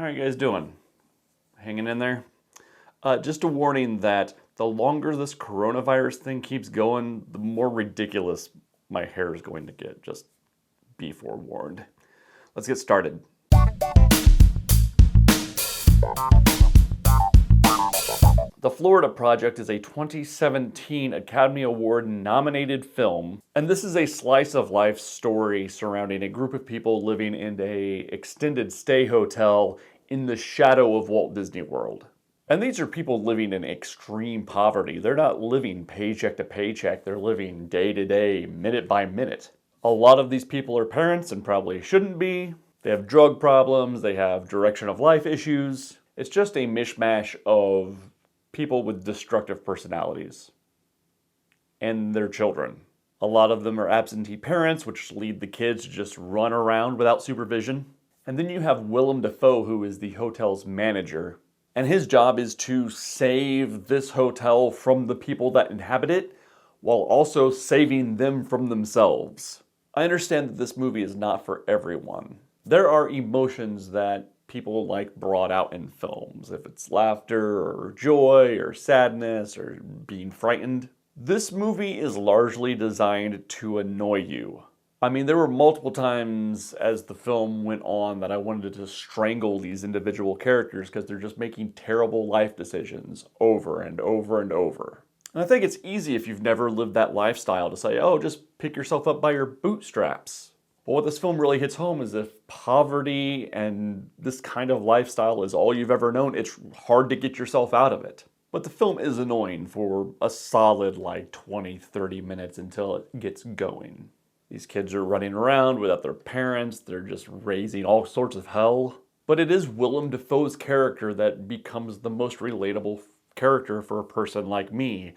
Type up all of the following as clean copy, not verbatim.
How are you guys doing? Hanging in there? Just a warning that the longer this coronavirus thing keeps going, the more ridiculous my hair is going to get. Just be forewarned. Let's get started. The Florida Project is a 2017 Academy Award nominated film, and this is a slice of life story surrounding a group of people living in a extended stay hotel in the shadow of Walt Disney World. And these are people living in extreme poverty. They're not living paycheck to paycheck, they're living day to day, minute by minute. A lot of these people are parents and probably shouldn't be. They have drug problems, they have direction of life issues. It's just a mishmash of people with destructive personalities and their children. A lot of them are absentee parents, which lead the kids to just run around without supervision. And then you have Willem Dafoe, who is the hotel's manager. And his job is to save this hotel from the people that inhabit it, while also saving them from themselves. I understand that this movie is not for everyone. There are emotions that people like brought out in films, if it's laughter or joy or sadness or being frightened. This movie is largely designed to annoy you. I mean, there were multiple times as the film went on that I wanted to strangle these individual characters because they're just making terrible life decisions over and over and over. And I think it's easy if you've never lived that lifestyle to say, oh, just pick yourself up by your bootstraps. But what this film really hits home is if poverty and this kind of lifestyle is all you've ever known, it's hard to get yourself out of it. But the film is annoying for a solid 20-30 minutes until it gets going. These kids are running around without their parents, they're just raising all sorts of hell. But it is Willem Dafoe's character that becomes the most relatable character for a person like me.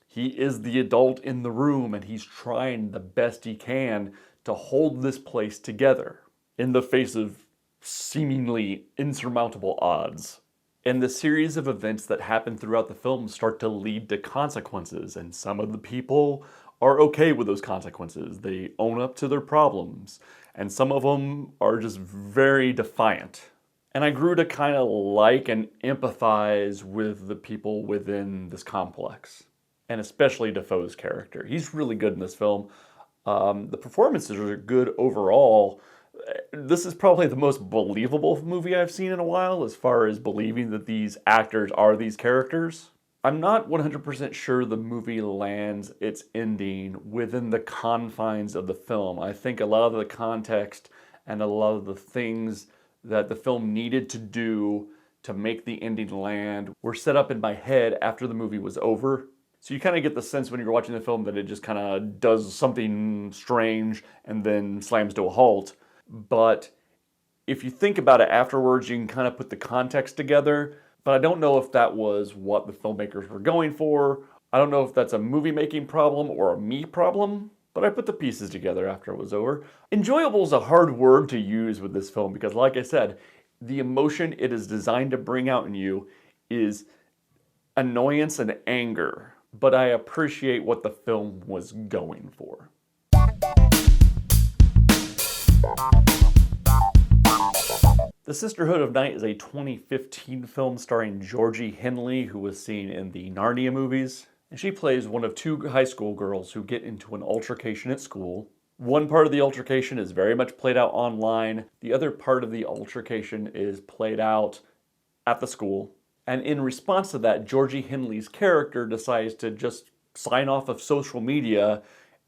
He is the adult in the room and he's trying the best he can to hold this place together in the face of seemingly insurmountable odds. And the series of events that happen throughout the film start to lead to consequences, and some of the people are okay with those consequences. They own up to their problems, and some of them are just very defiant. And I grew to kind of like and empathize with the people within this complex. And especially Dafoe's character. He's really good in this film. The performances are good overall. This is probably the most believable movie I've seen in a while as far as believing that these actors are these characters. I'm not 100% sure the movie lands its ending within the confines of the film. I think a lot of the context and a lot of the things that the film needed to do to make the ending land were set up in my head after the movie was over. So you kind of get the sense when you're watching the film that it just kind of does something strange and then slams to a halt. But if you think about it afterwards, you can kind of put the context together. But I don't know if that was what the filmmakers were going for. I don't know if that's a movie-making problem or a me problem. But I put the pieces together after it was over. Enjoyable is a hard word to use with this film because, like I said, the emotion it is designed to bring out in you is annoyance and anger. But I appreciate what the film was going for. The Sisterhood of Night is a 2015 film starring Georgie Henley, who was seen in the Narnia movies. And she plays one of two high school girls who get into an altercation at school. One part of the altercation is very much played out online. The other part of the altercation is played out at the school. And in response to that, Georgie Henley's character decides to just sign off of social media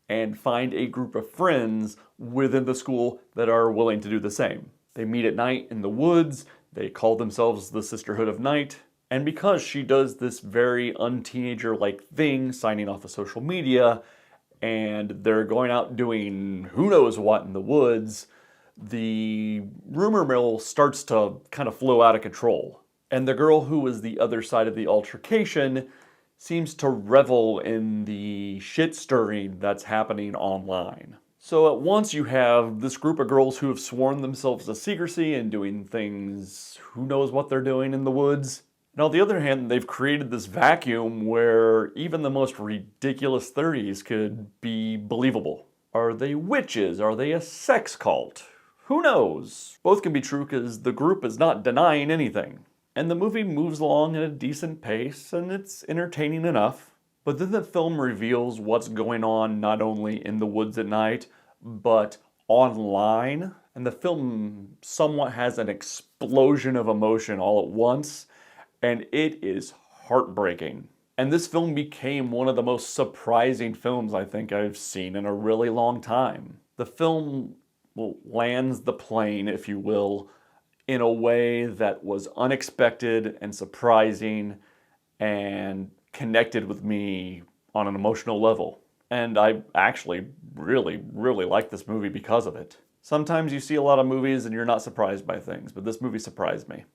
and find a group of friends within the school that are willing to do the same. They meet at night in the woods. They call themselves the Sisterhood of Night. And because she does this very un-teenager-like thing, signing off of social media, and they're going out doing who knows what in the woods, the rumor mill starts to kind of flow out of control. And the girl who was the other side of the altercation seems to revel in the shit-stirring that's happening online. So at once you have this group of girls who have sworn themselves to secrecy and doing things, who knows what they're doing in the woods. And on the other hand, they've created this vacuum where even the most ridiculous theories could be believable. Are they witches? Are they a sex cult? Who knows? Both can be true because the group is not denying anything. And the movie moves along at a decent pace, and it's entertaining enough. But then the film reveals what's going on not only in the woods at night, but online. And the film somewhat has an explosion of emotion all at once, and it is heartbreaking. And this film became one of the most surprising films I think I've seen in a really long time. The film lands the plane, if you will, in a way that was unexpected and surprising and connected with me on an emotional level. And I actually really, really like this movie because of it. Sometimes you see a lot of movies and you're not surprised by things, but this movie surprised me.